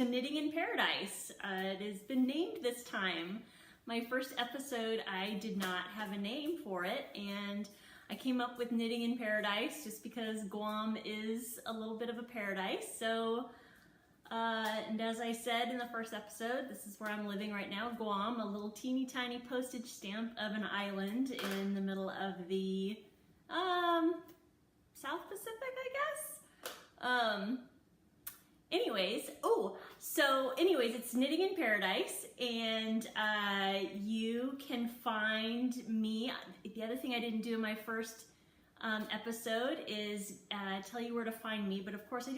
to Knitting in Paradise. It has been named this time. My first episode, I did not have a name for it, and I came up with Knitting in Paradise just because Guam is a little bit of a paradise. So, and as I said in the first episode, this is where I'm living right now, Guam, a little teeny tiny postage stamp of an island in the middle of the South Pacific, I guess. Anyways, it's Knitting in Paradise, and you can find me. The other thing I didn't do in my first episode is tell you where to find me, but of course I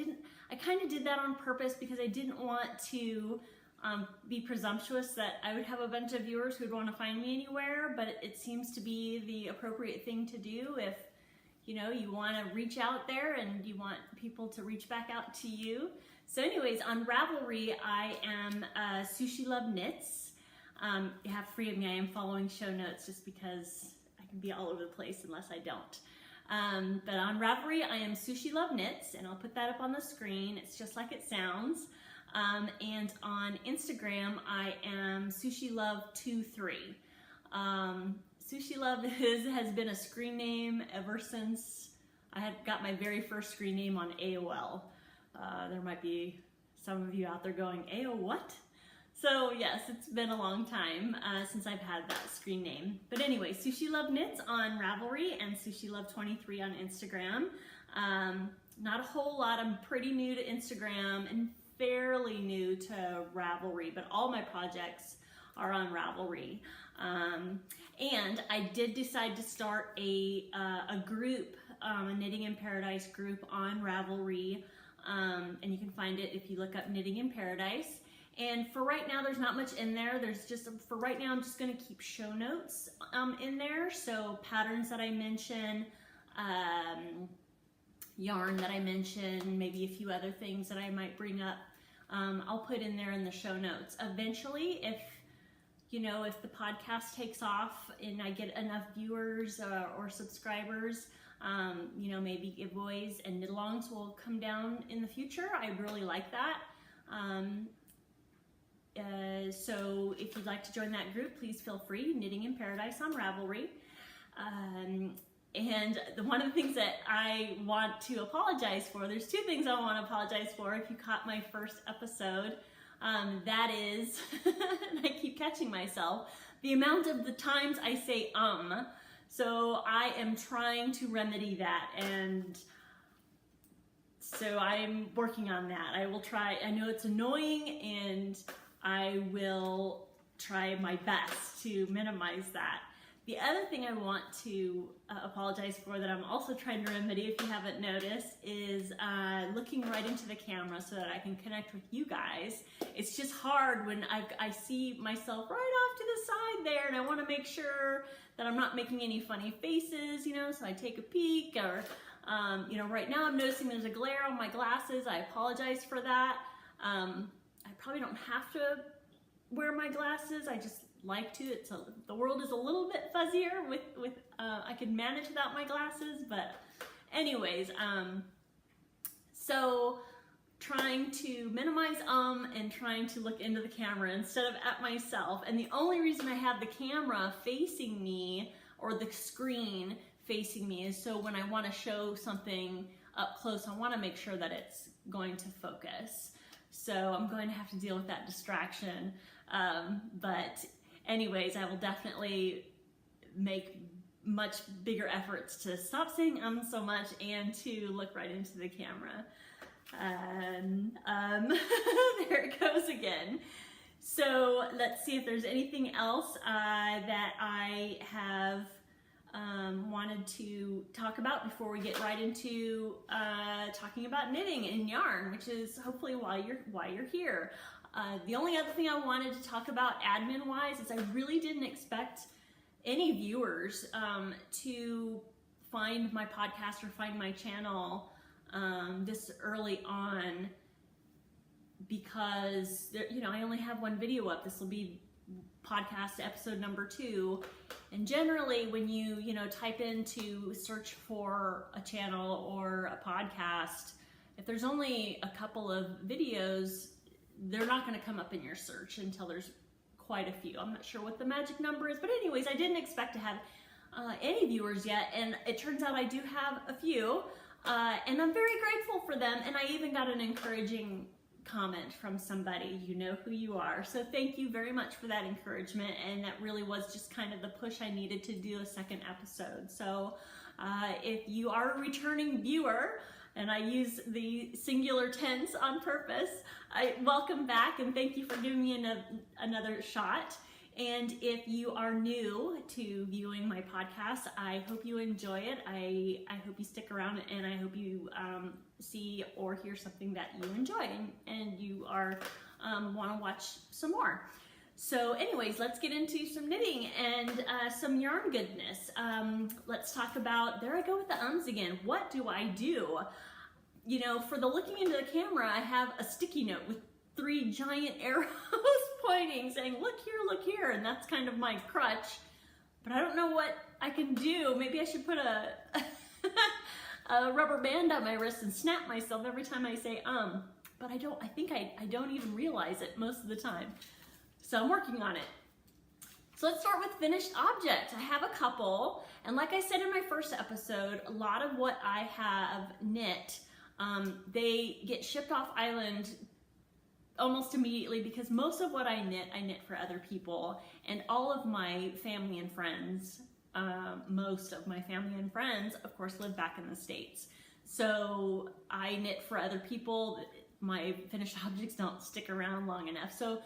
kind of did that on purpose because I didn't want to be presumptuous that I would have a bunch of viewers who would want to find me anywhere, but it seems to be the appropriate thing to do if you want to reach out there and you want people to reach back out to you. So anyways, on Ravelry, I am Sushiloveknits. You have to forgive me, I am following show notes just because I can be all over the place unless I don't. But on Ravelry, I am Sushiloveknits, and I'll put that up on the screen. It's just like it sounds. And on Instagram, I am Sushilove23. Sushilove has been a screen name ever since I had got my very first screen name on AOL. There might be some of you out there going, AO what? So yes, it's been a long time since I've had that screen name. But anyway, Sushiloveknits on Ravelry and Sushilove23 on Instagram. Not a whole lot. I'm pretty new to Instagram and fairly new to Ravelry, but all my projects are on Ravelry. And I did decide to start a group, a Knitting in Paradise group on Ravelry. And you can find it if you look up Knitting in Paradise. And for right now, there's not much in there. For right now, I'm just going to keep show notes in there. So patterns that I mention, yarn that I mention, maybe a few other things that I might bring up, I'll put in there in the show notes. Eventually, if the podcast takes off and I get enough viewers or subscribers, maybe giveaways and knit-alongs will come down in the future. I really like that. So if you'd like to join that group, please feel free. Knitting in Paradise on Ravelry. And one of the things that I want to apologize for, there's two things I want to apologize for if you caught my first episode. That is, and I keep catching myself, the amount of the times I say So I am trying to remedy that, and so I'm working on that. I will try. I know it's annoying, and I will try my best to minimize that. The other thing I want to apologize for that I'm also trying to remedy, if you haven't noticed, is looking right into the camera so that I can connect with you guys. It's just hard when I see myself right off to the side there, and I want to make sure that I'm not making any funny faces, so I take a peek, or, right now I'm noticing there's a glare on my glasses. I apologize for that. I probably don't have to wear my glasses. I just like to. The world is a little bit fuzzier with I can manage without my glasses, but anyways, so trying to minimize and trying to look into the camera instead of at myself. And the only reason I have the camera facing me, or the screen facing me, is so when I want to show something up close, I want to make sure that it's going to focus. So I'm going to have to deal with that distraction. But anyways, I will definitely make much bigger efforts to stop saying so much and to look right into the camera. There it goes again. So let's see if there's anything else that I have wanted to talk about before we get right into talking about knitting and yarn, which is hopefully why you're here. The only other thing I wanted to talk about admin-wise is I really didn't expect any viewers to find my podcast or find my channel this early on, because I only have one video up. This will be podcast episode number 2, and generally when you type into search for a channel or a podcast, if there's only a couple of videos, they're not going to come up in your search until there's quite a few. I'm not sure what the magic number is, but anyways, I didn't expect to have any viewers yet, and it turns out I do have a few, and I'm very grateful for them, and I even got an encouraging comment from somebody. You know who you are. So thank you very much for that encouragement, and that really was just kind of the push I needed to do a second episode. So if you are a returning viewer, and I use the singular tense on purpose, I welcome back and thank you for giving me another shot. And if you are new to viewing my podcast, I hope you enjoy it. I hope you stick around, and I hope you see or hear something that you enjoy and you are want to watch some more. So anyways, let's get into some knitting and some yarn goodness. Let's talk about, there I go with the ums again. What do I do? You know, for the looking into the camera, I have a sticky note with 3 giant arrows pointing, saying, look here, and that's kind of my crutch. But I don't know what I can do. Maybe I should put a, a rubber band on my wrist and snap myself every time I say but I think I don't even realize it most of the time. So I'm working on it. So let's start with finished objects. I have a couple, and like I said in my first episode, a lot of what I have knit, they get shipped off island almost immediately, because most of what I knit for other people, and all of my family and friends, most of my family and friends, of course, live back in the States. So I knit for other people. My finished objects don't stick around long enough. So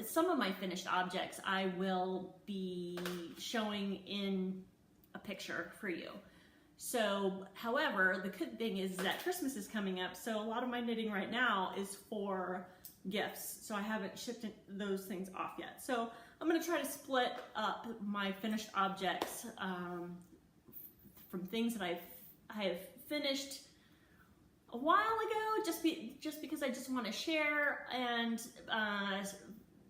some of my finished objects I will be showing in a picture for you. So, however, the good thing is that Christmas is coming up, so a lot of my knitting right now is for gifts. So I haven't shipped those things off yet. So I'm going to try to split up my finished objects from things that I have finished a while ago, just because I just want to share, and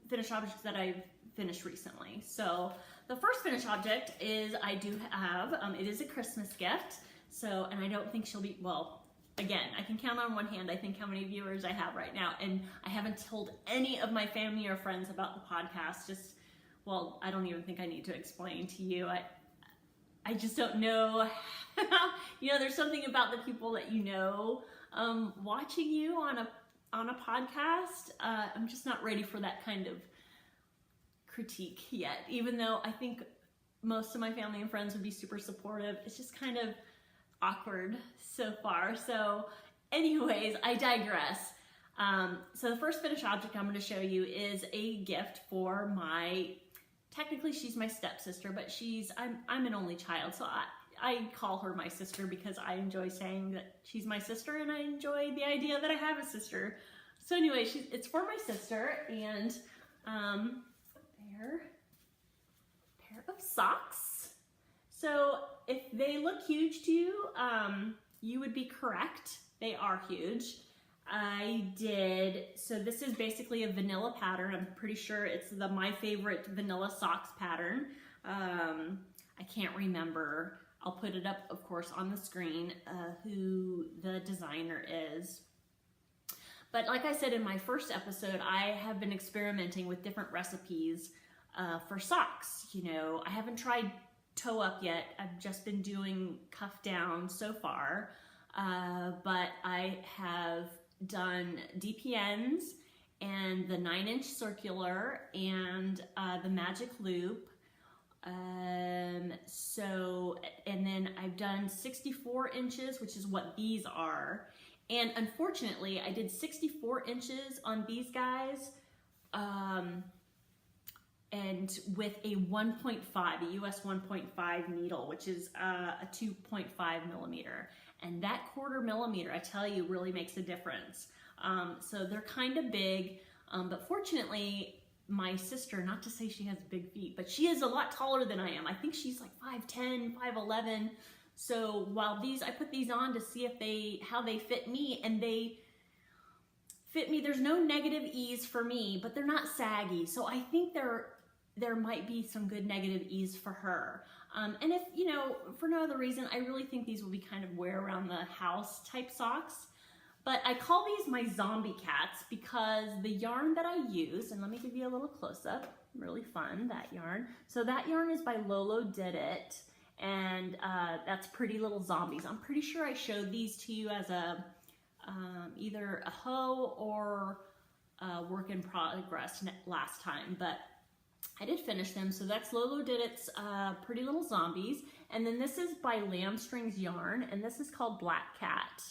finished objects that I've finished recently. So the first finished object is, I do have, it is a Christmas gift. So, and I don't think she'll be, well, again, I can count on one hand, I think, how many viewers I have right now. And I haven't told any of my family or friends about the podcast. Well, I don't even think I need to explain to you. I just don't know. You know, there's something about the people that you know watching you on a podcast. I'm just not ready for that kind of critique yet, even though I think most of my family and friends would be super supportive. It's just kind of awkward so far. So anyways, I digress. So the first finished object I'm going to show you is a gift for technically she's my stepsister, but I'm an only child, so I call her my sister because I enjoy saying that she's my sister, and I enjoy the idea that I have a sister. So anyway, it's for my sister, and pair of socks. So if they look huge to you, you would be correct. They are huge. So this is basically a vanilla pattern. I'm pretty sure it's my favorite vanilla socks pattern. I can't remember. I'll put it up, of course, on the screen, who the designer is. But like I said in my first episode, I have been experimenting with different recipes for socks. You know, I haven't tried toe up yet. I've just been doing cuff down so far. But I have done DPNs and the 9-inch circular and the magic loop. And then I've done 64 inches, which is what these are. And unfortunately, I did 64 inches on these guys, and with a 1.5, a US 1.5 needle, which is a 2.5 millimeter. And that 1/4 millimeter, I tell you, really makes a difference. So they're kind of big, but fortunately, my sister, not to say she has big feet, but she is a lot taller than I am. I think she's like 5'10", 5'11". So while I put these on to see how they fit me, and they fit me. There's no negative ease for me, but they're not saggy. So I think there might be some good negative ease for her. And if, for no other reason, I really think these will be kind of wear around the house type socks. But I call these my zombie cats because the yarn that I use, and let me give you a little close-up, really fun, that yarn. So that yarn is by Lolo Did It, and that's Pretty Little Zombies. I'm pretty sure I showed these to you as a either a hoe or a work in progress last time, but I did finish them. So that's Lolo Did It's Pretty Little Zombies, and then this is by Lambstrings Yarn, and this is called Black Cat.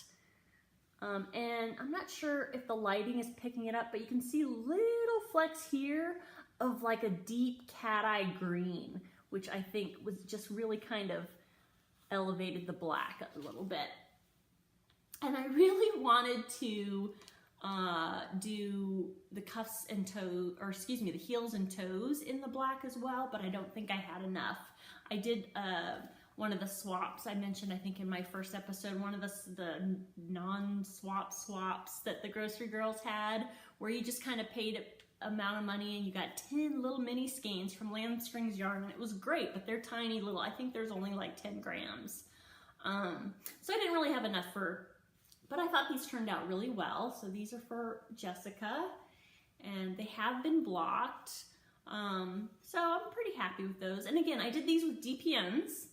And I'm not sure if the lighting is picking it up, but you can see little flecks here of like a deep cat eye green, which I think was just really kind of elevated the black a little bit. And I really wanted to do the cuffs and toes, or excuse me, the heels and toes in the black as well, but I don't think I had enough. I did one of the swaps I mentioned, I think in my first episode, one of the non-swap swaps that the grocery girls had, where you just kind of paid an amount of money and you got 10 little mini skeins from Lambstrings Yarn, and it was great, but they're tiny little, I think there's only like 10 grams. So I didn't really have enough but I thought these turned out really well. So these are for Jessica, and they have been blocked. So I'm pretty happy with those. And again, I did these with DPNs.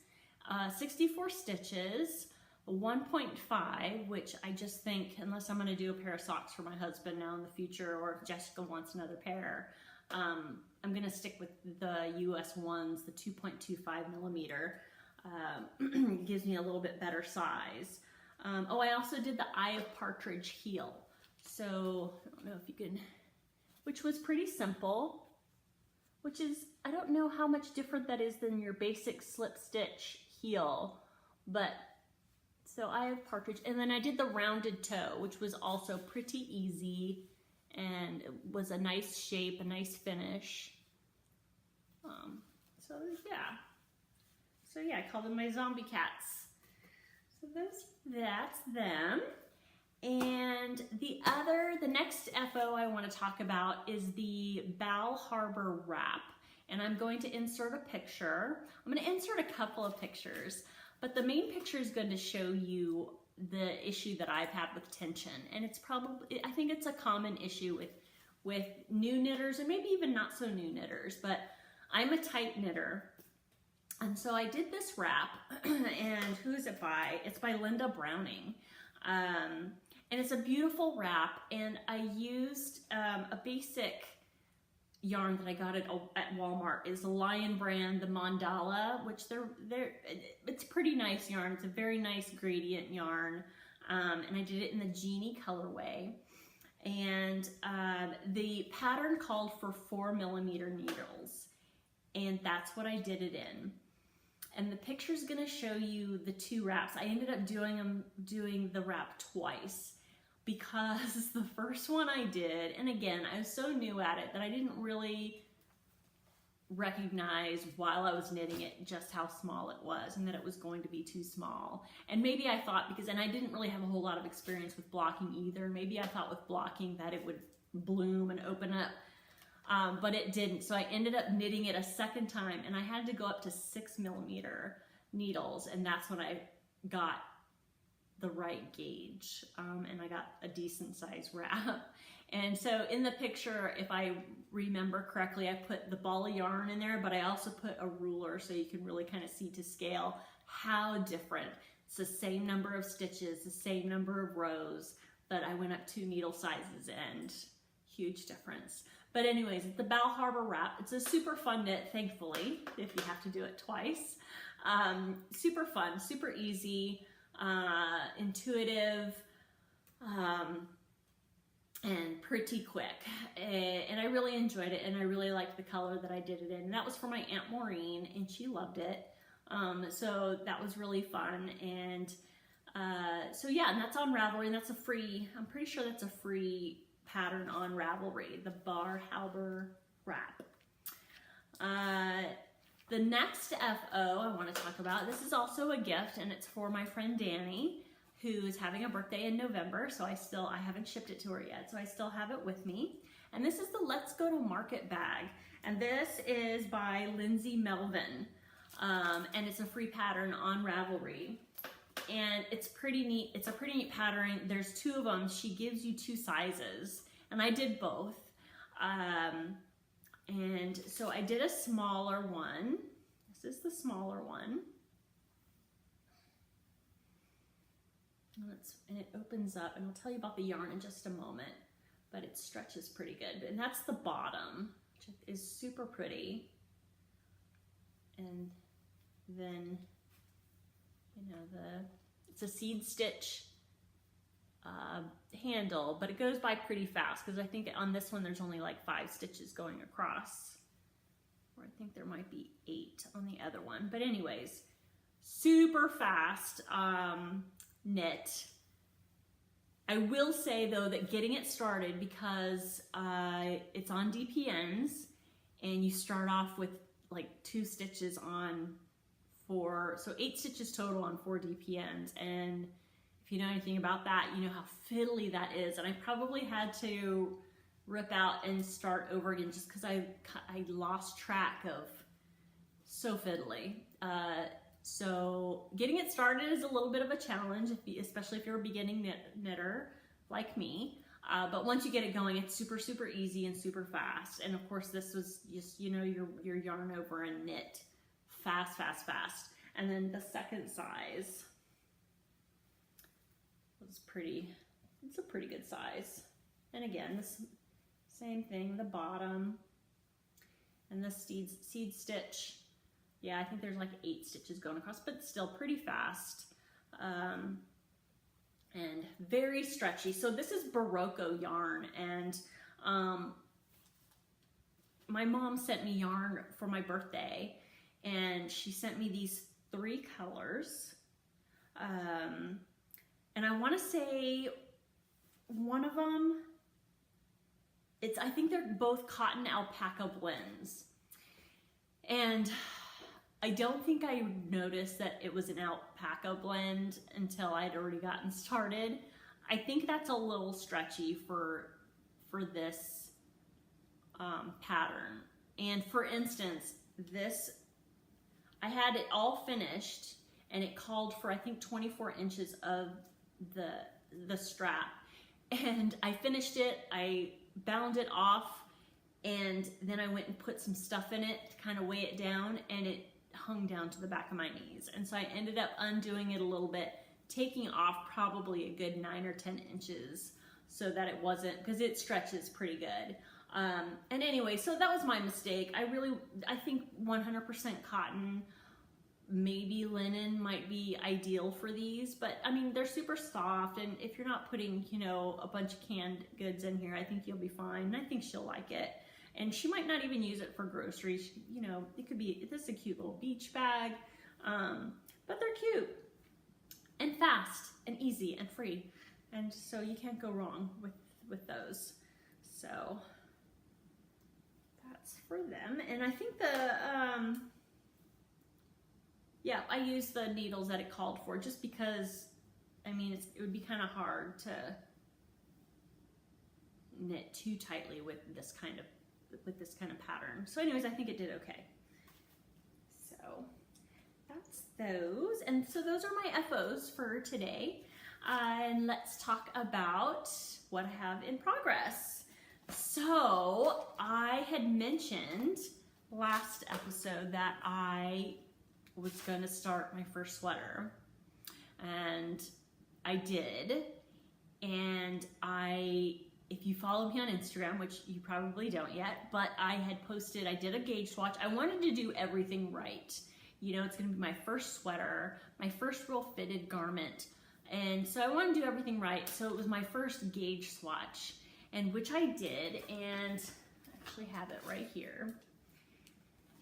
64 stitches, 1.5, which I just think, unless I'm going to do a pair of socks for my husband now in the future, or if Jessica wants another pair, I'm going to stick with the US ones, the 2.25 millimeter. Gives me a little bit better size. Oh, I also did the Eye of Partridge heel. So I don't know if you can, which was pretty simple, which is, I don't know how much different that is than your basic slip stitch heel, but so Eye of Partridge. And then I did the rounded toe, which was also pretty easy, and it was a nice shape, a nice finish. So yeah, I call them my zombie cats. So that's them. And the next FO I want to talk about is the Bal Harbour wrap. And I'm going to insert a picture. I'm going to insert a couple of pictures, but the main picture is going to show you the issue that I've had with tension. And it's probably, I think it's a common issue with new knitters, and maybe even not so new knitters, but I'm a tight knitter. And so I did this wrap, and who is it by? It's by Linda Browning. And it's a beautiful wrap, and I used a basic yarn that I got at Walmart. Is the Lion brand, the Mandala, which it's pretty nice yarn. It's a very nice gradient yarn, and I did it in the Genie colorway. And the pattern called for 4 millimeter needles, and that's what I did it in. And the picture's gonna show you the two wraps. I ended up doing the wrap twice, because the first one I did, and again, I was so new at it that I didn't really recognize while I was knitting it just how small it was, and that it was going to be too small. And maybe I thought, and I didn't really have a whole lot of experience with blocking either, maybe I thought with blocking that it would bloom and open up, but it didn't. So I ended up knitting it a second time, and I had to go up to 6 millimeter needles, and that's when I got the right gauge, and I got a decent size wrap. And so in the picture, if I remember correctly, I put the ball of yarn in there, but I also put a ruler so you can really kind of see to scale how different. It's the same number of stitches, the same number of rows, but I went up 2 needle sizes, and huge difference. But anyways, the Bal Harbour wrap, it's a super fun knit, thankfully, if you have to do it twice. Super fun, super easy, intuitive, and pretty quick. And I really enjoyed it, and I really liked the color that I did it in. And that was for my Aunt Maureen, and she loved it. So that was really fun. And so yeah, and that's on Ravelry, and that's a free, I'm pretty sure that's a free pattern on Ravelry, the Bal Harbour wrap. The next FO I want to talk about, this is also a gift, and it's for my friend Danny, who is having a birthday in November, so I haven't shipped it to her yet, so I still have it with me. And this is the Let's Go to Market bag, and this is by Lindsay Melvin, and it's a free pattern on Ravelry. and it's pretty neat. It's a pretty neat pattern. There's 2 of them. She gives you 2 sizes, and I did both. And so I did a smaller one. This is the smaller one. And it opens up, and I'll tell you about the yarn in just a moment, but it stretches pretty good. And that's the bottom, which is super pretty. And then, you know, it's a seed stitch handle, but it goes by pretty fast, because I think on this one there's only like 5 stitches going across, or I think there might be 8 on the other one. But anyways, super fast knit. I will say though that getting it started, because it's on DPNs, and you start off with like 2 stitches on 4, so 8 stitches total on 4 DPNs. And if you know anything about that, you know how fiddly that is. And I probably had to rip out and start over again, just because I lost track of, so fiddly. So getting it started is a little bit of a challenge, especially if you're a beginning knitter like me. But once you get it going, it's super, super easy and super fast. And of course, this was just, you know, your yarn over and knit fast, fast, fast. And then the second size was it's a pretty good size. And again, this same thing, the bottom and the seed stitch. Yeah, I think there's like 8 stitches going across, but still pretty fast. And very stretchy. So this is Barocco yarn, and my mom sent me yarn for my birthday, and she sent me these 3 colors. And I want to say one of them, I think they're both cotton alpaca blends. And I don't think I noticed that it was an alpaca blend until I'd already gotten started. I think that's a little stretchy for this pattern. And for instance, I had it all finished, and it called for, I think, 24 inches of the strap. And I finished it, I bound it off, and then I went and put some stuff in it to kind of weigh it down, and it hung down to the back of my knees. And so I ended up undoing it a little bit, taking off probably a good 9 or 10 inches so that it wasn't, because it stretches pretty good. And anyway, so that was my mistake. I think 100% cotton, maybe linen might be ideal for these, but I mean, they're super soft, and if you're not putting, you know, a bunch of canned goods in here, I think you'll be fine. And I think she'll like it. And she might not even use it for groceries. You know, it could be, this is a cute little beach bag, but they're cute and fast and easy and free. And so you can't go wrong with those. So that's for them. And I think yeah, I used the needles that it called for, just because, I mean, it would be kind of hard to knit too tightly with this kind of pattern. So anyways, I think it did okay. So that's those. And so those are my FOs for today. And let's talk about what I have in progress. So I had mentioned last episode that I was going to start my first sweater, and I did. And if you follow me on Instagram, which you probably don't yet, but I did a gauge swatch. I wanted to do everything right. You know, it's going to be my first sweater, my first real fitted garment. And so I wanted to do everything right. So it was my first gauge swatch, and which I did, and I actually have it right here.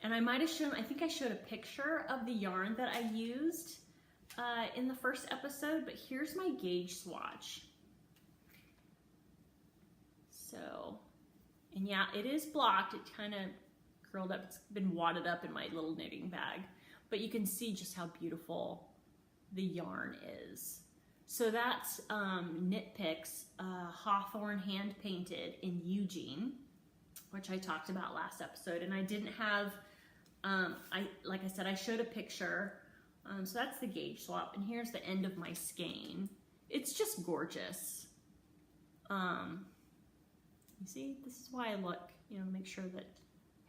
And I might have shown, I think I showed a picture of the yarn that I used in the first episode, but here's my gauge swatch. So, and yeah, it is blocked. It kind of curled up. It's been wadded up in my little knitting bag, but you can see just how beautiful the yarn is. So that's Knit Picks Hawthorne hand painted in Eugene, which I talked about last episode. And I didn't have, like I said, I showed a picture So that's the gauge swap, and here's the end of my skein. It's just gorgeous. You see, this is why I look, you know, make sure that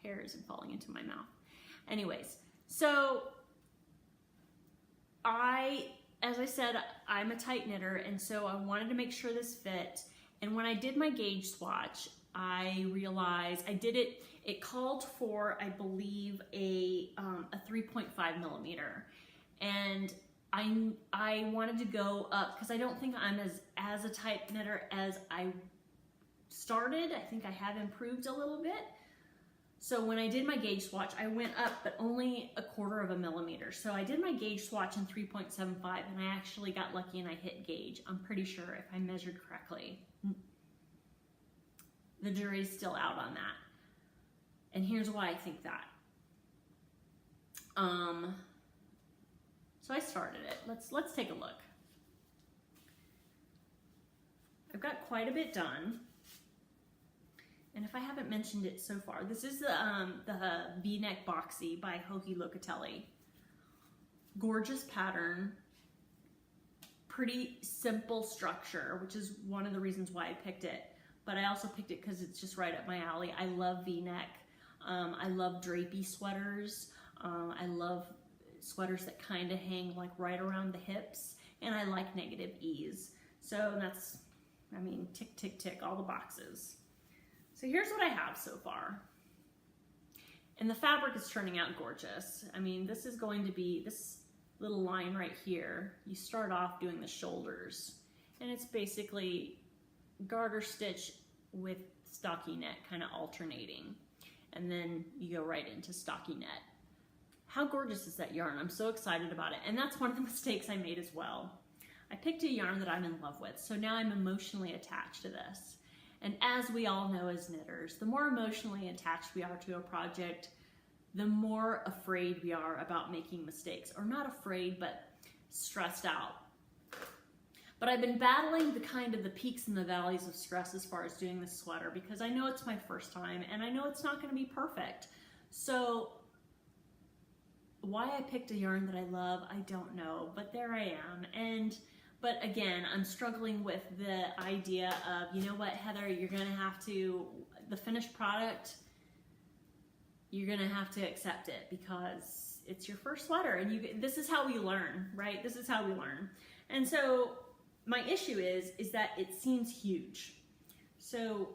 hair isn't falling into my mouth. Anyways, so as I said, I'm a tight knitter, and so I wanted to make sure this fit. And when I did my gauge swatch, I realized it called for, I believe, a 3.5 millimeter. And I wanted to go up because I don't think I'm as a tight knitter as I started. I think I have improved a little bit. So when I did my gauge swatch, I went up, but only 1/4 of a millimeter. So I did my gauge swatch in 3.75, and I actually got lucky and I hit gauge. I'm pretty sure if I measured correctly. The jury's still out on that. And here's why I think that. So I started it. Let's take a look. I've got quite a bit done. And if I haven't mentioned it so far, this is the V-neck boxy by Hohi Locatelli. Gorgeous pattern, pretty simple structure, which is one of the reasons why I picked it. But I also picked it because it's just right up my alley. I love V-neck. I love drapey sweaters. I love sweaters that kind of hang like right around the hips. And I like negative ease. So that's, I mean, tick, tick, tick, all the boxes. So here's what I have so far. And the fabric is turning out gorgeous. I mean, this is going to be this little line right here. You start off doing the shoulders, and it's basically garter stitch with stockinette kind of alternating. And then you go right into stockinette. How gorgeous is that yarn? I'm so excited about it. And that's one of the mistakes I made as well. I picked a yarn that I'm in love with, so now I'm emotionally attached to this. And as we all know as knitters, the more emotionally attached we are to a project, the more afraid we are about making mistakes. Or not afraid, but stressed out. But I've been battling the peaks and the valleys of stress as far as doing this sweater, because I know it's my first time and I know it's not going to be perfect. So why I picked a yarn that I love, I don't know, but there I am. But again, I'm struggling with the idea of, you know what, Heather, you're going to have to, the finished product, you're going to have to accept it because it's your first sweater, and this is how we learn, right? This is how we learn. And so my issue is that it seems huge. So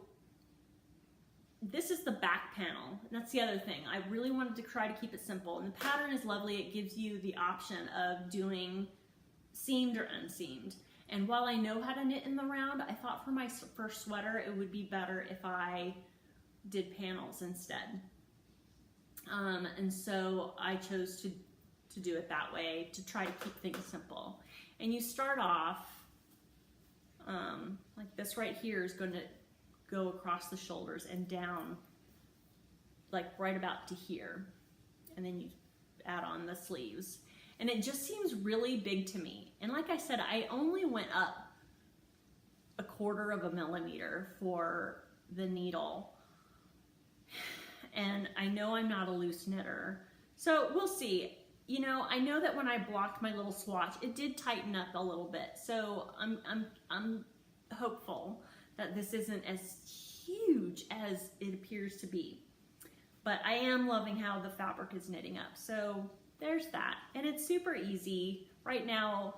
this is the back panel. And that's the other thing. I really wanted to try to keep it simple. And the pattern is lovely. It gives you the option of doing seamed or unseamed. And while I know how to knit in the round, I thought for my first sweater, it would be better if I did panels instead. And so I chose to do it that way, to try to keep things simple. And you start off, like this right here is going to go across the shoulders and down, like right about to here. And then you add on the sleeves. And it just seems really big to me. And like I said, I only went up 1/4 of a millimeter for the needle. And I know I'm not a loose knitter. So we'll see. You know, I know that when I blocked my little swatch, it did tighten up a little bit. So I'm hopeful that this isn't as huge as it appears to be. But I am loving how the fabric is knitting up. So there's that. And it's super easy. Right now,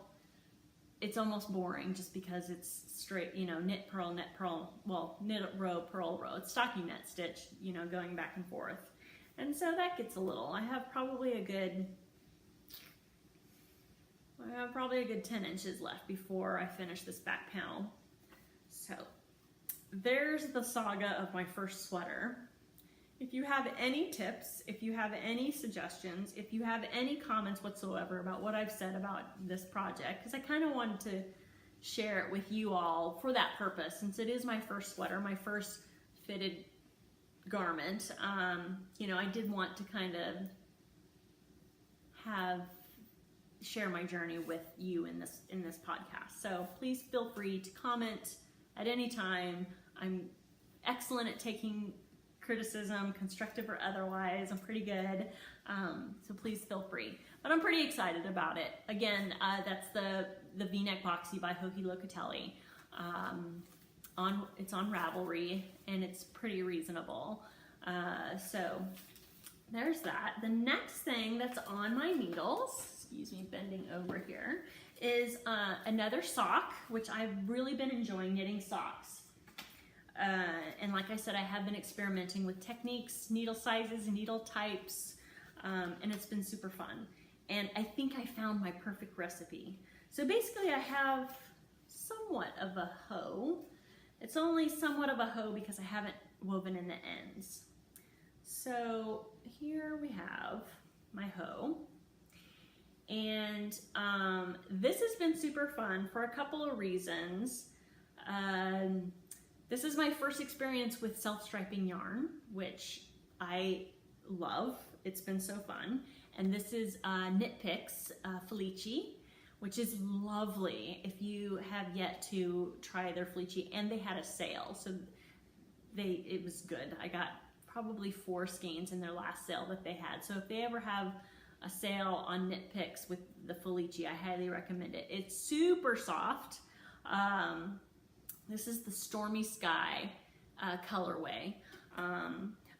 it's almost boring just because it's straight, you know, knit, purl, well, knit row, purl row. It's stockinette stitch, you know, going back and forth. And so that gets a little. I have probably a good 10 inches left before I finish this back panel. So there's the saga of my first sweater. If you have any tips, if you have any suggestions, if you have any comments whatsoever about what I've said about this project, because I kind of wanted to share it with you all for that purpose, since it is my first sweater, my first fitted garment. You know, I did want to kind of share my journey with you in this podcast. So please feel free to comment at any time. I'm excellent at taking criticism, constructive or otherwise. I'm pretty good, so please feel free. But I'm pretty excited about it. Again, that's the V-neck boxy by Hohi Locatelli. It's on Ravelry, and it's pretty reasonable. So there's that. The next thing that's on my needles, excuse me, bending over here, is another sock, which I've really been enjoying knitting socks. And like I said, I have been experimenting with techniques, needle sizes, needle types, and it's been super fun. And I think I found my perfect recipe. So basically I have somewhat of a hoe. It's only somewhat of a hoe because I haven't woven in the ends. So here we have my hoe. And this has been super fun for a couple of reasons. This is my first experience with self-striping yarn, which I love. It's been so fun. And this is Knit Picks Felici, which is lovely if you have yet to try their Felici. And they had a sale, so it was good. I got probably 4 skeins in their last sale that they had. So if they ever have a sale on Knit Picks with the Felici, I highly recommend it. It's super soft. This is the Stormy Sky colorway.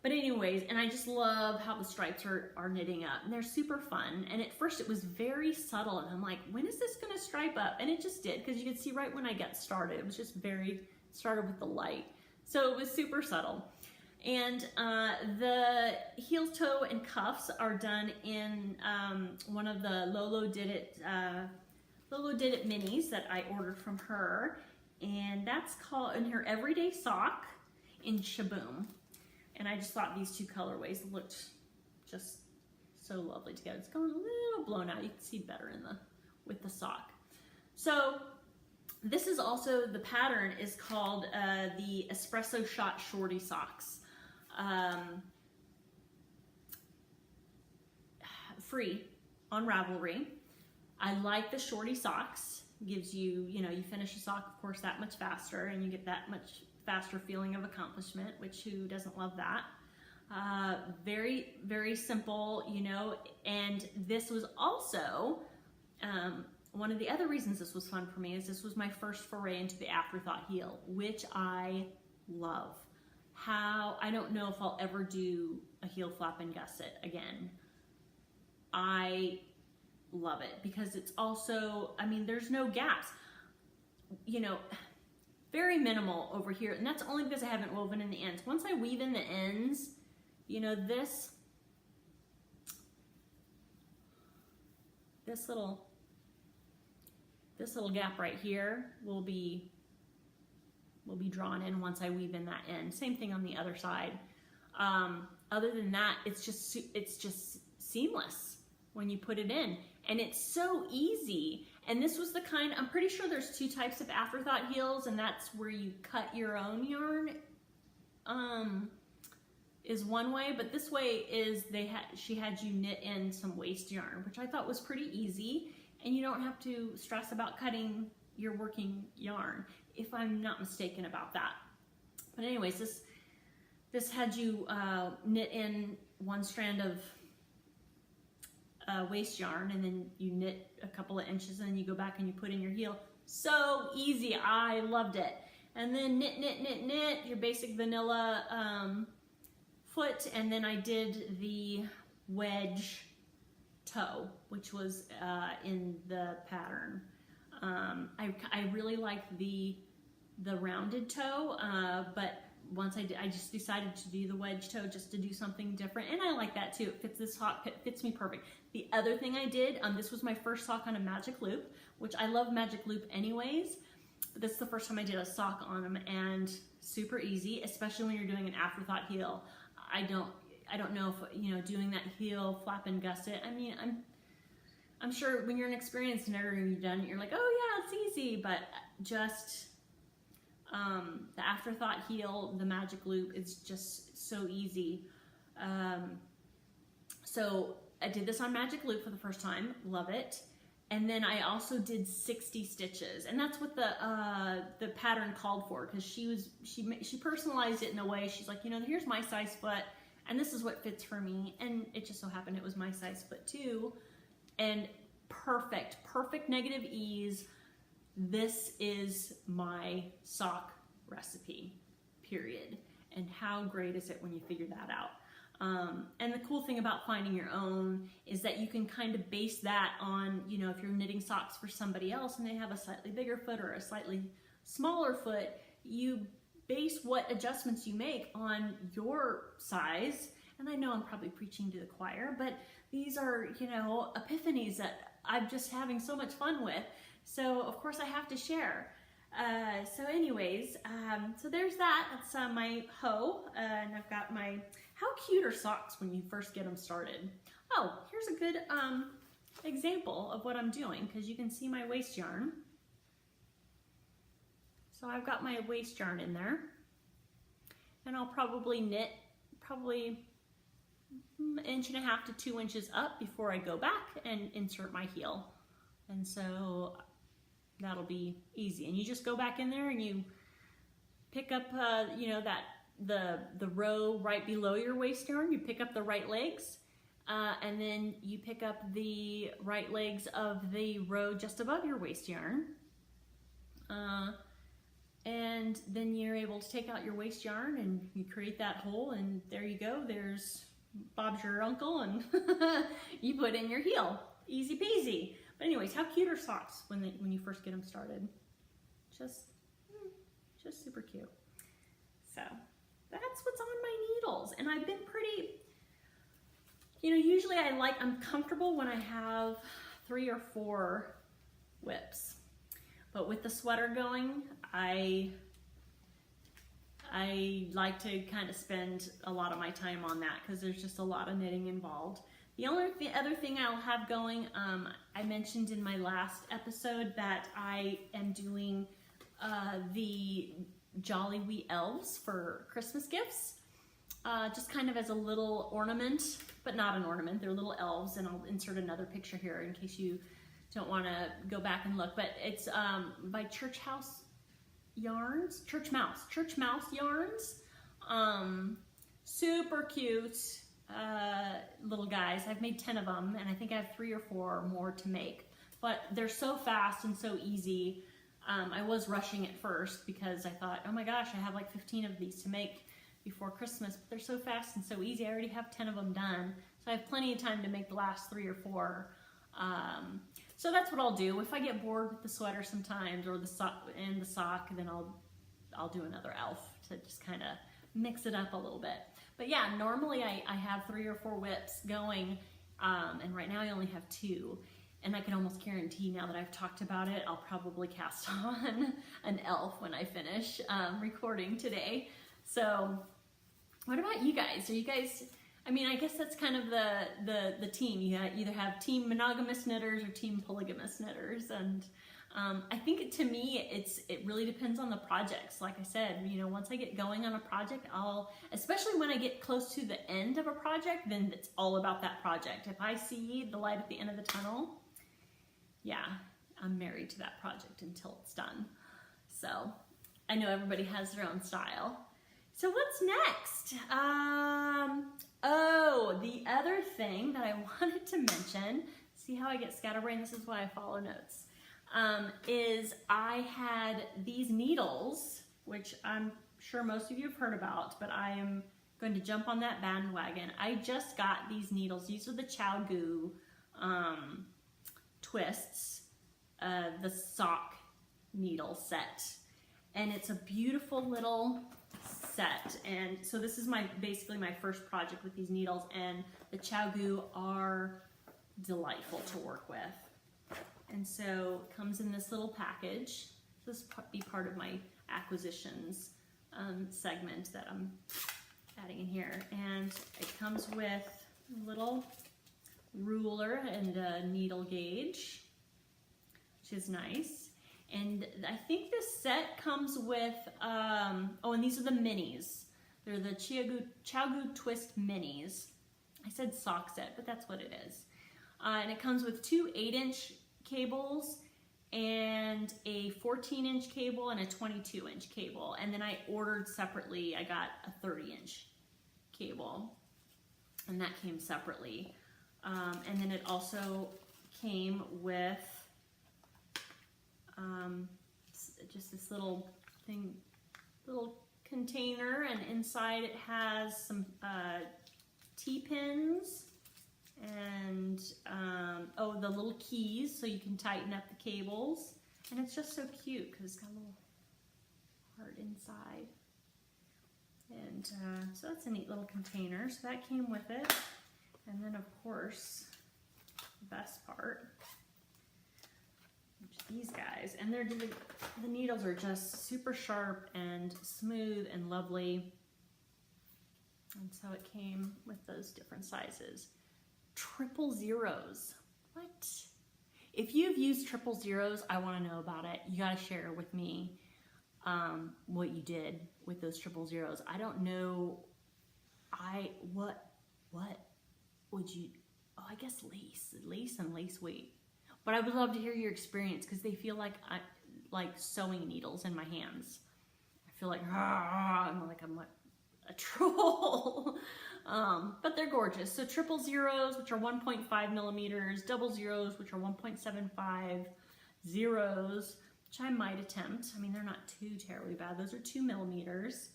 But anyways, and I just love how the stripes are knitting up, and they're super fun. And at first it was very subtle, and I'm like, when is this gonna stripe up? And it just did, because you could see right when I got started, it was just started with the light. So it was super subtle. And the heel, toe, and cuffs are done in one of the Lolo Did It minis that I ordered from her. And that's called, in her Everyday Sock in Shaboom. And I just thought these 2 colorways looked just so lovely together. It's going a little blown out. You can see better with the sock. So this is also, the pattern is called the Espresso Shot Shorty Socks. Free on Ravelry. I like the shorty socks. Gives you, you finish a sock, of course, that much faster, and you get that much faster feeling of accomplishment, which who doesn't love that? Very, very simple, and this was also, one of the other reasons this was fun for me is this was my first foray into the afterthought heel, which I love. I don't know if I'll ever do a heel flap and gusset again. I love it because it's also, there's no gaps, very minimal over here. And that's only because I haven't woven in the ends. Once I weave in the ends, this little gap right here will be drawn in once I weave in that end. Same thing on the other side. Other than that, it's just seamless when you put it in, and it's so easy. And this was the kind, I'm pretty sure there's 2 types of afterthought heels, and that's where you cut your own yarn, is one way, but this way is she had you knit in some waste yarn, which I thought was pretty easy, and you don't have to stress about cutting your working yarn, if I'm not mistaken about that. But anyways, this had you knit in 1 strand of waste yarn, and then you knit a couple of inches, and then you go back and you put in your heel. So easy, I loved it. And then knit, knit, knit, knit, your basic vanilla foot, and then I did the wedge toe, which was in the pattern. I really liked the rounded toe, but once I just decided to do the wedge toe just to do something different, and I like that too. It fits this sock, it fits me perfect. The other thing I did, this was my first sock on a magic loop, which I love magic loop anyways, but this is the first time I did a sock on them, and super easy, especially when you're doing an afterthought heel. I don't know if doing that heel flap and gusset. I'm sure when you're an experienced knitter and you've done it, you're like, oh yeah, it's easy, but just the afterthought heel, the magic loop, is just so easy. So I did this on magic loop for the first time, love it. And then I also did 60 stitches, and that's what the pattern called for, because she personalized it in a way. She's like, you know, here's my size foot, and this is what fits for me. And it just so happened it was my size foot too, and perfect negative ease. This is my sock recipe, period. And how great is it when you figure that out? And the cool thing about finding your own is that you can kind of base that on, you know, if you're knitting socks for somebody else and they have a slightly bigger foot or a slightly smaller foot, you base what adjustments you make on your size. And I know I'm probably preaching to the choir, but these are, you know, epiphanies that I'm just having so much fun with. So of course I have to share. So anyways, so there's that. That's my hoe, and I've got my, how cute are socks when you first get them started? Oh, here's a good example of what I'm doing, because you can see my waste yarn. So I've got my waste yarn in there, and I'll probably knit probably 1.5 inches to 2 inches up before I go back and insert my heel. And so that'll be easy. And you just go back in there and you pick up, you know, that the row right below your waste yarn. You pick up the right legs, and then you pick up the right legs of the row just above your waste yarn. And then you're able to take out your waste yarn and you create that hole, and there you go. There's Bob's your uncle, and you put in your heel. Easy peasy. But anyways, how cute are socks when you first get them started? Just super cute. So that's what's on my needles, and I've been pretty, you know, usually I'm comfortable when I have 3 or 4 whips, but with the sweater going, I like to kind of spend a lot of my time on that, because there's just a lot of knitting involved. The other thing I'll have going, I mentioned in my last episode that I am doing the Jolly Wee Elves for Christmas gifts, just kind of as a little ornament, but not an ornament. They're little elves, and I'll insert another picture here in case you don't want to go back and look. But it's by Church Mouse Yarns. Super cute little guys. I've made 10 of them, and I think I have 3 or 4 more to make. But they're so fast and so easy. I was rushing at first because I thought, oh my gosh, I have like 15 of these to make before Christmas. But they're so fast and so easy. I already have 10 of them done, so I have plenty of time to make the last 3 or 4. So that's what I'll do. If I get bored with the sweater sometimes, or the sock, then I'll do another elf to just kind of mix it up a little bit. But yeah, normally I have 3 or 4 whips going, and right now I only have 2. And I can almost guarantee, now that I've talked about it, I'll probably cast on an elf when I finish recording today. So what about you guys? Are you guys, I mean, I guess that's kind of the team. You either have team monogamous knitters or team polygamous knitters. And I think to me, it really depends on the projects. Like I said, you know, once I get going on a project, especially when I get close to the end of a project, then it's all about that project. If I see the light at the end of the tunnel, yeah, I'm married to that project until it's done. So I know everybody has their own style. So what's next? Oh, the other thing that I wanted to mention, see how I get scatterbrained? This is why I follow notes. Is I had these needles, which I'm sure most of you have heard about, but I am going to jump on that bandwagon. I just got these needles. These are the Chow twists, the sock needle set, and it's a beautiful little set. And so this is basically my first project with these needles, and the Chow are delightful to work with. And so it comes in this little package. This will be part of my acquisitions segment that I'm adding in here. And it comes with a little ruler and a needle gauge, which is nice. And I think this set comes with, oh, and these are the minis. They're the Chow Twist minis. I said sock set, but that's what it is. And it comes with 2 8-inch cables and a 14-inch cable and a 22-inch cable. And then I ordered separately, I got a 30-inch cable, and that came separately. And then it also came with just this little thing, little container, and inside it has some T-pins and the little keys so you can tighten up the cables. And it's just so cute because it's got a little heart inside. And so that's a neat little container. So that came with it. And then of course, the best part, these guys. And the needles are just super sharp and smooth and lovely. And so it came with those different sizes. 000s. What? If you've used 000s, I want to know about it. You got to share with me what you did with those 000s. I don't know. What would you? Oh, I guess lace and lace weight. But I would love to hear your experience because they feel like sewing needles in my hands. I feel like I'm like a troll. But they're gorgeous. So 000s, which are 1.5 millimeters, 000s, which are 1.75, zeros, which I might attempt. I mean, they're not too terribly bad. Those are 2 millimeters.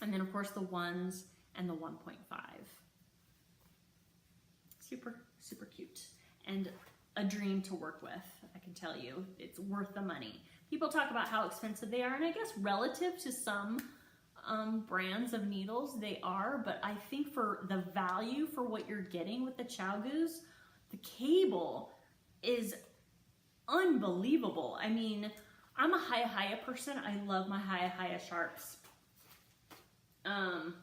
And then of course the 1s and the 1.5. Super, super cute. And a dream to work with, I can tell you. It's worth the money. People talk about how expensive they are, and I guess relative to some brands of needles, they are, but I think for the value for what you're getting with the ChowGoos, the cable is unbelievable. I mean, I'm a Hiya person. I love my Hiya sharps. And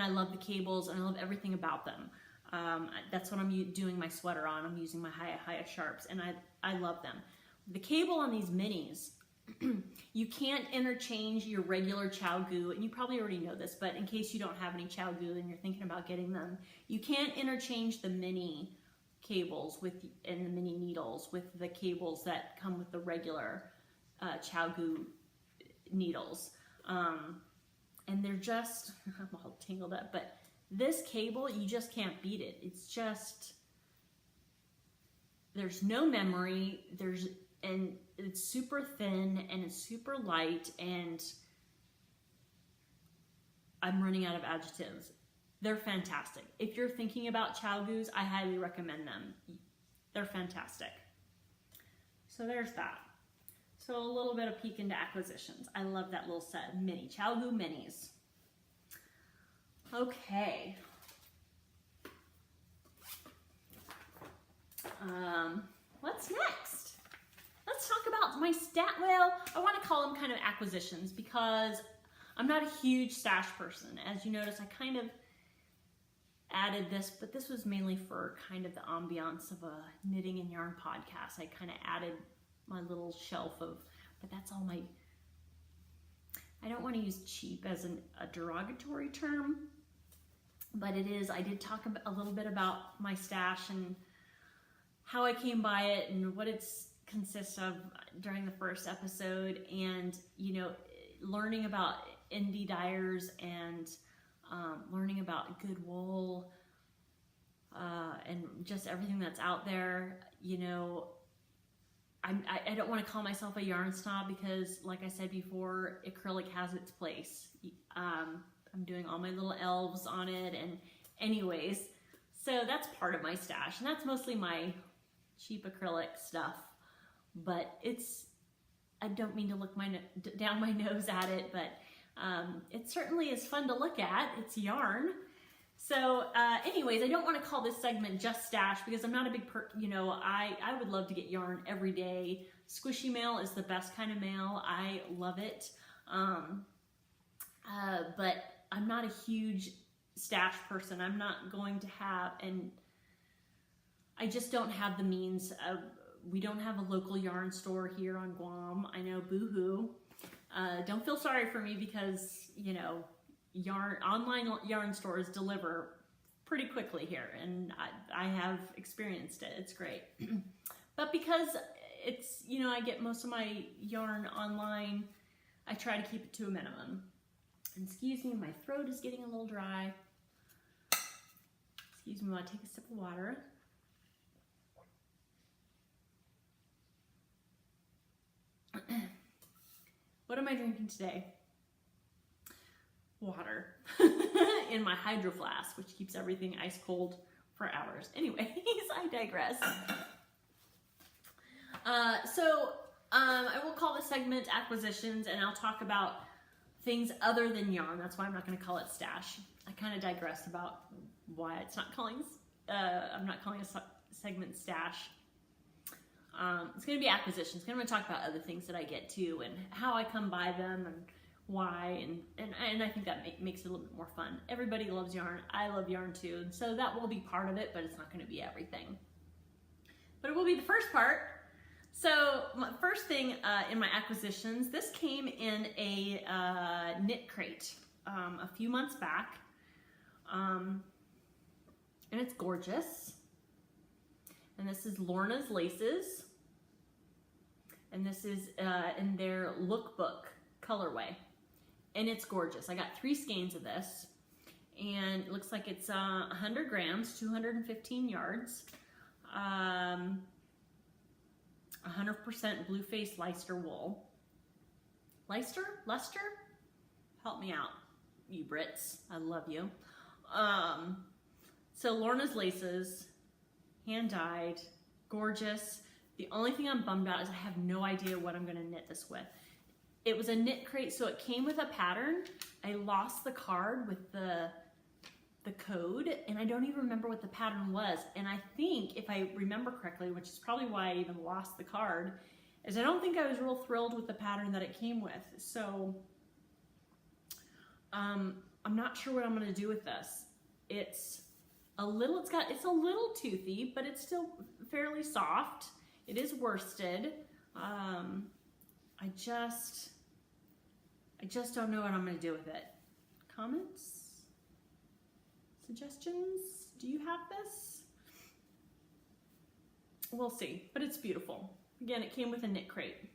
I love the cables, and I love everything about them. That's what I'm doing my sweater on. I'm using my Hiya sharps, and I love them. The cable on these minis, you can't interchange your regular ChowGoo, and you probably already know this, but in case you don't have any ChowGoo and you're thinking about getting them, you can't interchange the mini cables and the mini needles with the cables that come with the regular ChowGoo needles. And they're just, I'm all tangled up, but this cable, you just can't beat it. It's just, there's no memory, and it's super thin and it's super light, and I'm running out of adjectives. They're fantastic. If you're thinking about ChowGoos, I highly recommend them. They're fantastic. So there's that. So a little bit of peek into acquisitions. I love that little set, mini ChowGoo minis. Okay. What's next? Let's talk about my well, I want to call them kind of acquisitions because I'm not a huge stash person. As you notice, I kind of added this, but this was mainly for kind of the ambiance of a knitting and yarn podcast. I kind of added my little shelf of, but that's all my, I don't want to use cheap as a derogatory term, but it is. I did talk a little bit about my stash and how I came by it and what it consists of during the first episode, and you know, learning about indie dyers and learning about good wool and just everything that's out there. You know, I don't want to call myself a yarn snob because, like I said before, acrylic has its place. I'm doing all my little elves on it, and anyways, so that's part of my stash, and that's mostly my cheap acrylic stuff. But I don't mean to look down my nose at it, but it certainly is fun to look at. It's yarn. So anyways, I don't want to call this segment just stash because I'm not a big, I would love to get yarn every day. Squishy mail is the best kind of mail. I love it. But I'm not a huge stash person. I'm not going to have, and I just don't have the means of, we don't have a local yarn store here on Guam. I know, boo-hoo. Don't feel sorry for me because, you know, online yarn stores deliver pretty quickly here, and I have experienced it. It's great. But because it's, you know, I get most of my yarn online, I try to keep it to a minimum. And excuse me, my throat is getting a little dry. Excuse me while I take a sip of water. What am I drinking today? Water in my hydro flask, which keeps everything ice cold for hours. Anyways, I digress. I will call this segment acquisitions, and I'll talk about things other than yarn. That's why I'm not going to call it stash. I kind of digressed about why it's not calling. I'm not calling a segment stash. It's going to be acquisitions. I'm going to talk about other things that I get to and how I come by them and why, and I think that makes it a little bit more fun. Everybody loves yarn. I love yarn too, and so that will be part of it, but it's not going to be everything. But it will be the first part. So my first thing in my acquisitions, this came in a knit crate a few months back, and it's gorgeous. And this is Lorna's Laces, and this is in their lookbook colorway, and it's gorgeous. I got 3 skeins of this, and it looks like it's 100 grams, 215 yards, 100% blue face Leicester wool. Leicester? Help me out, you Brits. I love you. So Lorna's Laces, hand dyed, gorgeous. The only thing I'm bummed out is I have no idea what I'm gonna knit this with. It was a knit crate, so it came with a pattern. I lost the card with the code, and I don't even remember what the pattern was. And I think, if I remember correctly, which is probably why I even lost the card, is I don't think I was real thrilled with the pattern that it came with. So I'm not sure what I'm gonna do with this. It's a little toothy, but it's still fairly soft. It is worsted. I just don't know what I'm gonna do with it. Comments? Suggestions? Do you have this? We'll see, but it's beautiful. Again, it came with a knit crate,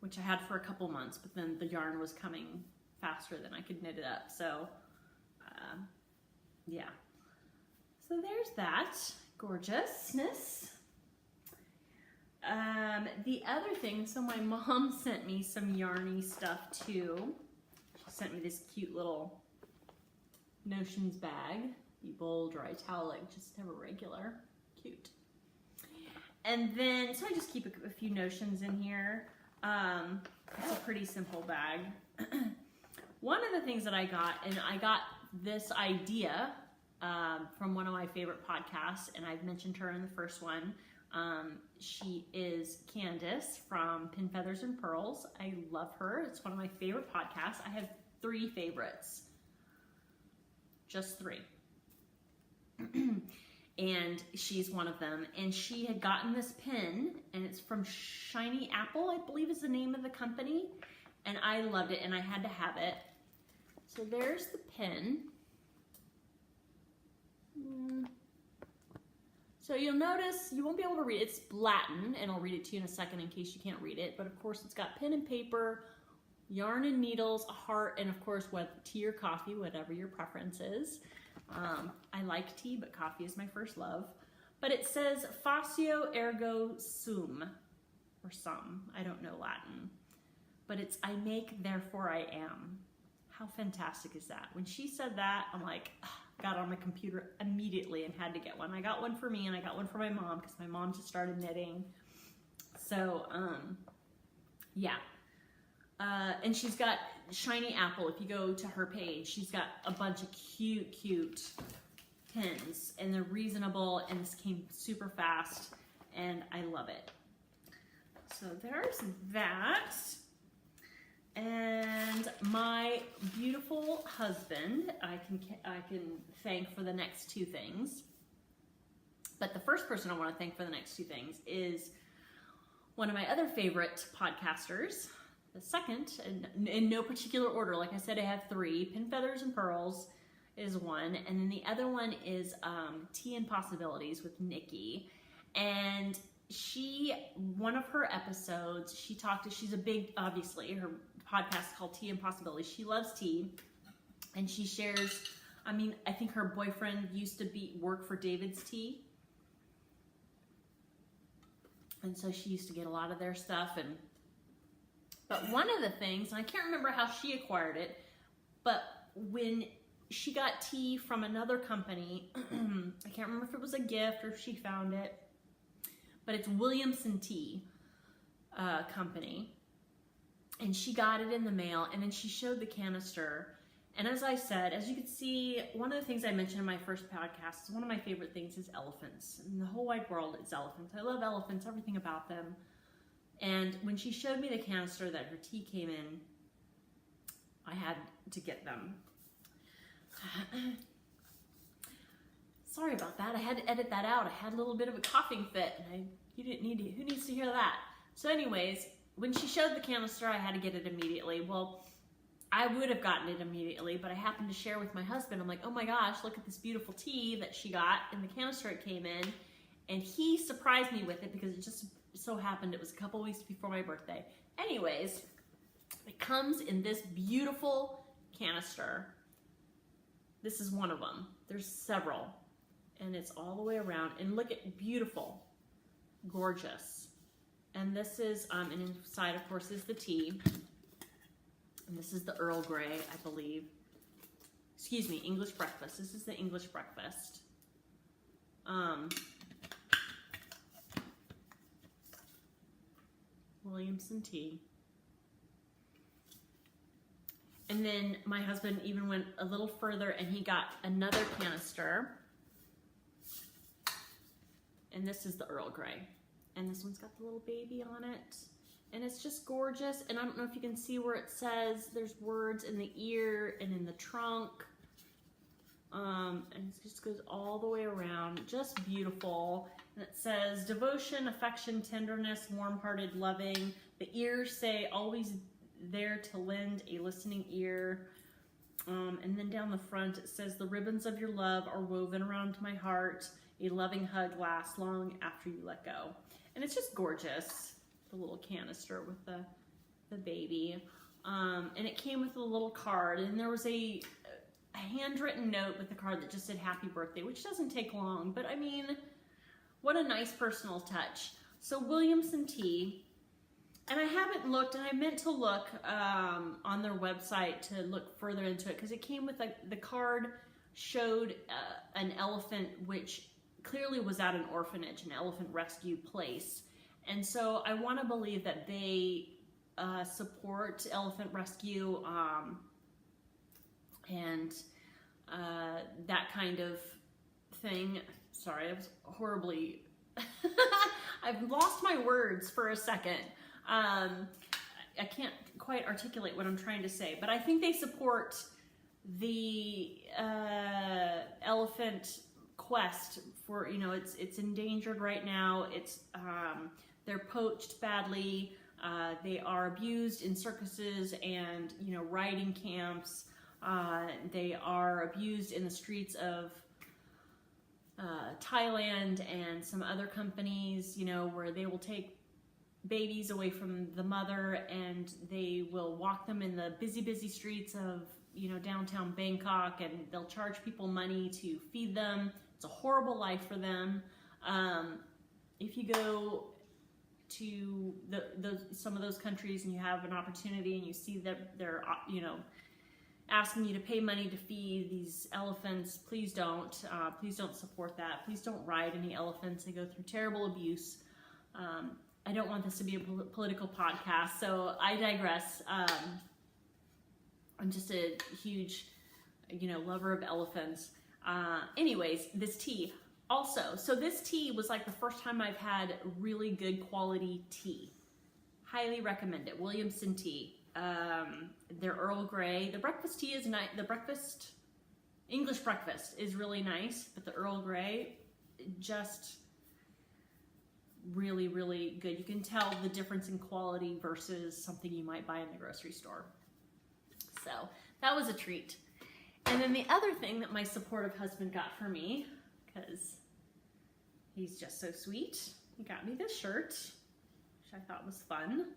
which I had for a couple months, but then the yarn was coming faster than I could knit it up. So, yeah. So there's that gorgeousness. The other thing, so my mom sent me some yarny stuff too. She sent me this cute little notions bag. Be bold or italic, just have a regular. Cute. And then, so I just keep a few notions in here. It's a pretty simple bag. One of the things that I got, and I got this idea from one of my favorite podcasts, and I've mentioned her in the first one. She is Candace from Pin Feathers and Pearls. I love her. It's one of my favorite podcasts. I have 3 favorites. Just 3. And she's one of them. And she had gotten this pin, and it's from Shiny Apple, I believe is the name of the company. And I loved it, and I had to have it. So there's the pin. So you'll notice, you won't be able to read it. It's Latin, and I'll read it to you in a second in case you can't read it. But of course, it's got pen and paper, yarn and needles, a heart, and of course, tea or coffee, whatever your preference is. I like tea, but coffee is my first love. But it says, Facio ergo sum, or sum. I don't know Latin. But it's, I make, therefore I am. How fantastic is that? When she said that, I'm like, got on my computer immediately and had to get one. I got one for me, and I got one for my mom because my mom just started knitting. So, yeah. And she's got Shiny Apple. If you go to her page, she's got a bunch of cute pins, and they're reasonable, and this came super fast, and I love it. So there's that. And my beautiful husband, I can thank for the next 2 things. But the first person I want to thank for the next 2 things is one of my other favorite podcasters. The second, in no particular order, like I said, I have 3, Pin Feathers and Pearls. is one, and then the other one is Tea and Possibilities with Nikki. And one of her episodes, she's a big, obviously, her podcast is called Tea and Possibilities. She loves tea, and she shares, I think her boyfriend used to work for David's Tea. And so she used to get a lot of their stuff. But one of the things, and I can't remember how she acquired it, but when she got tea from another company, I can't remember if it was a gift or if she found it, but it's Williamson Tea Company. And she got it in the mail, and then she showed the canister. And as I said, as you can see, one of the things I mentioned in my first podcast, one of my favorite things is elephants. In the whole wide world, it's elephants. I love elephants, everything about them. And when she showed me the canister that her tea came in, I had to get them. Sorry about that. I had to edit that out. I had a little bit of a coughing fit, and you didn't need to. Who needs to hear that? So anyways, when she showed the canister, I had to get it immediately. Well, I would have gotten it immediately, but I happened to share with my husband. I'm like, oh my gosh, look at this beautiful tea that she got in the canister it came in. And he surprised me with it because it just so happened it was a couple weeks before my birthday. Anyways, it comes in this beautiful canister. This is one of them. There's several. And it's all the way around. And look at, beautiful, gorgeous. And this is, and inside, of course, is the tea. And this is the Earl Grey, I believe. Excuse me, English breakfast. This is the English breakfast. Williamson tea. And then my husband even went a little further and he got another canister. And this is the Earl Grey. And this one's got the little baby on it. And it's just gorgeous. And I don't know if you can see where it says, there's words in the ear and in the trunk. And it just goes all the way around. Just beautiful. And it says, devotion, affection, tenderness, warm-hearted, loving. The ears say, always there to lend a listening ear. And then down the front, it says, the ribbons of your love are woven around my heart. A loving hug lasts long after you let go. And it's just gorgeous. The little canister with the baby. And it came with a little card, and there was a handwritten note with the card that just said happy birthday, which doesn't take long, but I mean, what a nice personal touch. So Williamson Tea, and I haven't looked, and I meant to look on their website to look further into it, because it came with the card showed an elephant which clearly was at an orphanage, an elephant rescue place. And so I want to believe that they support elephant rescue and that kind of thing. Sorry, I was horribly... I've lost my words for a second. I can't quite articulate what I'm trying to say, but I think they support the elephant quest for, it's endangered right now. It's they're poached badly. They are abused in circuses and, riding camps. They are abused in the streets of Thailand and some other companies, where they will take babies away from the mother and they will walk them in the busy streets of, downtown Bangkok, and they'll charge people money to feed them. It's a horrible life for them. If you go to some of those countries and you have an opportunity and you see that they're, asking you to pay money to feed these elephants, please don't support that. Please don't ride any elephants. They go through terrible abuse. I don't want this to be a political podcast, so I digress. I'm just a huge, lover of elephants. Anyways, this tea also. So this tea was like the first time I've had really good quality tea. Highly recommend it. Williamson Tea. Their Earl Grey. The breakfast tea is nice. The English breakfast is really nice, but the Earl Grey, just really, really good. You can tell the difference in quality versus something you might buy in the grocery store. So that was a treat. And then the other thing that my supportive husband got for me, because he's just so sweet, he got me this shirt, which I thought was fun.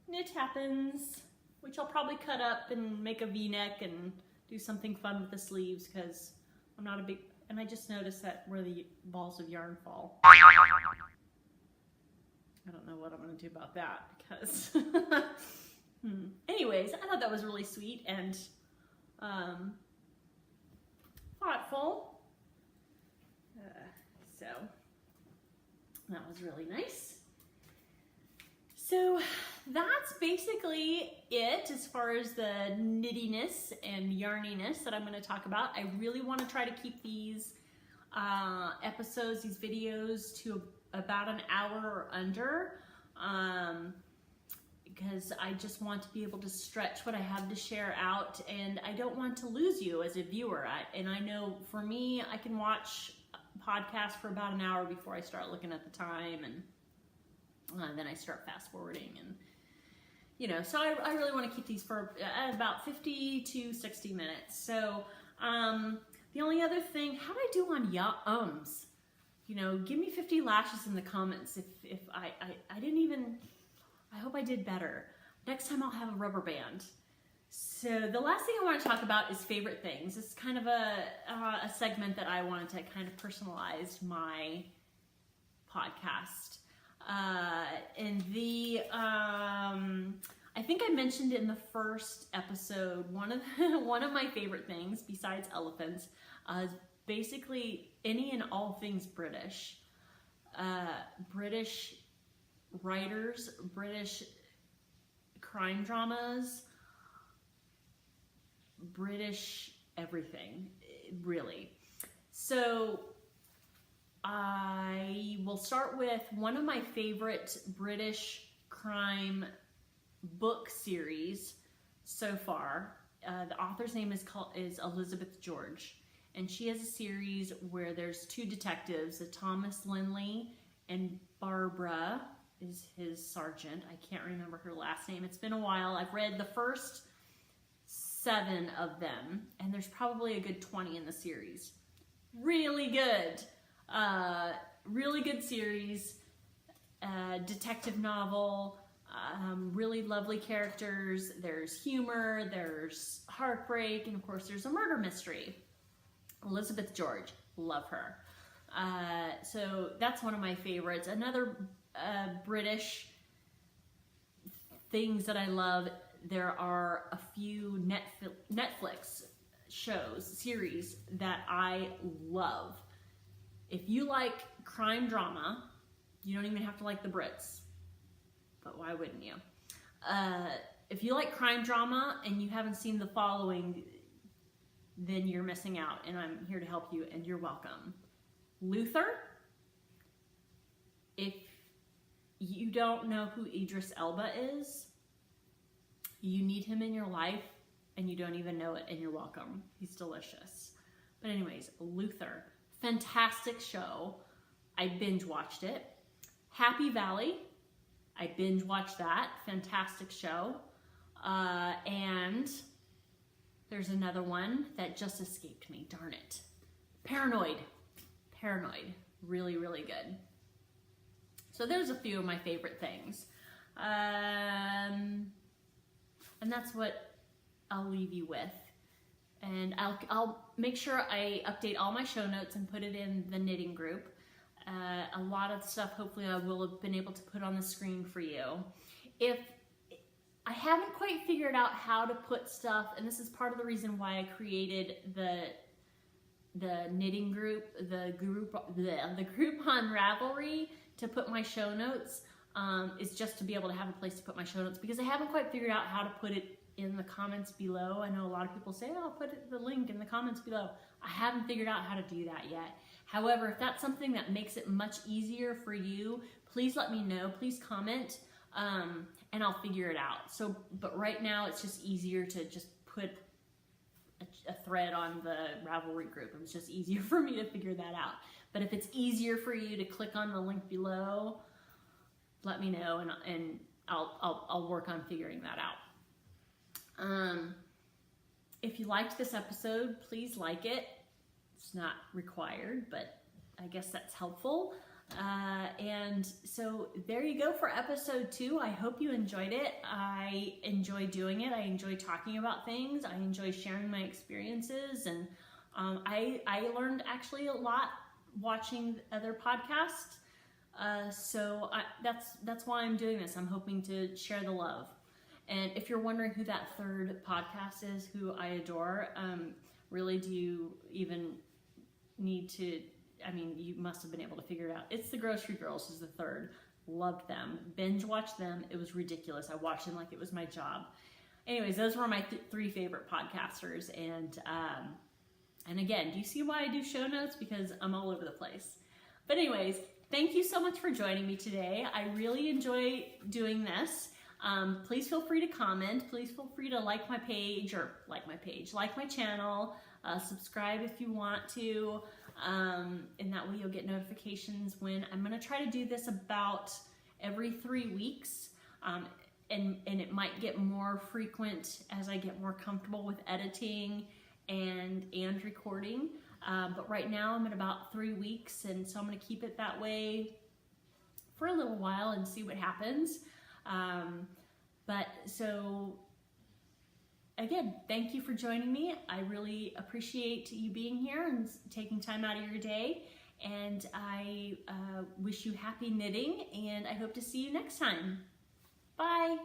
Knit Happens, which I'll probably cut up and make a V-neck and do something fun with the sleeves, because I'm not a big, and I just noticed that where the balls of yarn fall. I don't know what I'm going to do about that, because anyways, I thought that was really sweet and thoughtful. So that was really nice. So that's basically it as far as the knittiness and yarniness that I'm going to talk about. I really want to try to keep these episodes, these videos, to about an hour or under, because I just want to be able to stretch what I have to share out, and I don't want to lose you as a viewer. And I know for me, I can watch a podcast for about an hour before I start looking at the time, and then I start fast forwarding, and you know, so I really want to keep these for about 50 to 60 minutes. So the only other thing, how do I do on you know, give me 50 lashes in the comments if I didn't even, I hope I did better. Next time I'll have a rubber band. So the last thing I want to talk about is favorite things. It's kind of a segment that I wanted to kind of personalize my podcast. And I think I mentioned in the first episode, one of my favorite things besides elephants is basically any and all things British. British writers, British crime dramas, British everything, really. So I will start with one of my favorite British crime book series so far. The author's name is Elizabeth George, and she has a series where there's two detectives, Thomas Lynley and Barbara is his sergeant. I can't remember her last name. It's been a while. I've read the first 7 of them, and there's probably a good 20 in the series. Really good. Really good series, detective novel, really lovely characters. There's humor, there's heartbreak, and of course there's a murder mystery. Elizabeth George, love her. So that's one of my favorites. Another British things that I love, there are a few Netflix series that I love. If you like crime drama, you don't even have to like the Brits, but why wouldn't you? If you like crime drama and you haven't seen The Following, then you're missing out, and I'm here to help you, and you're welcome. Luther, if you don't know who Idris Elba is, you need him in your life, and you don't even know it, and you're welcome. He's delicious. But anyways, Luther, fantastic show. I binge watched it. Happy Valley, I binge watched that. Fantastic show. And there's another one that just escaped me. Darn it. Paranoid. Really, really good. So there's a few of my favorite things. And that's what I'll leave you with. And I'll make sure I update all my show notes and put it in the knitting group. A lot of stuff hopefully I will have been able to put on the screen for you. If I haven't quite figured out how to put stuff, and this is part of the reason why I created the knitting group, the group on Ravelry to put my show notes, is just to be able to have a place to put my show notes, because I haven't quite figured out how to put it in the comments below. I know a lot of people say, oh, I'll put the link in the comments below. I haven't figured out how to do that yet. However, if that's something that makes it much easier for you, please let me know. Please comment, and I'll figure it out. So, but right now it's just easier to just put a thread on the Ravelry group. It's just easier for me to figure that out. But if it's easier for you to click on the link below, let me know, and I'll work on figuring that out. If you liked this episode, please like it. It's not required, but I guess that's helpful. And so there you go for episode 2. I hope you enjoyed it. I enjoy doing it. I enjoy talking about things. I enjoy sharing my experiences. And I learned actually a lot watching other podcasts. So that's why I'm doing this. I'm hoping to share the love. And if you're wondering who that third podcast is, who I adore, really, do you even need to, I mean, you must have been able to figure it out. It's the Grocery Girls is the third. Loved them. Binge watched them. It was ridiculous. I watched them like it was my job. Anyways, those were my 3 favorite podcasters. And again, do you see why I do show notes? Because I'm all over the place. But anyways, thank you so much for joining me today. I really enjoy doing this. Please feel free to comment. Please feel free to like my channel, subscribe if you want to, and that way you'll get notifications when I'm going to try to do this about every 3 weeks, and it might get more frequent as I get more comfortable with editing and recording, but right now I'm at about 3 weeks, and so I'm going to keep it that way for a little while and see what happens. But so again, thank you for joining me. I really appreciate you being here and taking time out of your day. And I wish you happy knitting, and I hope to see you next time. Bye.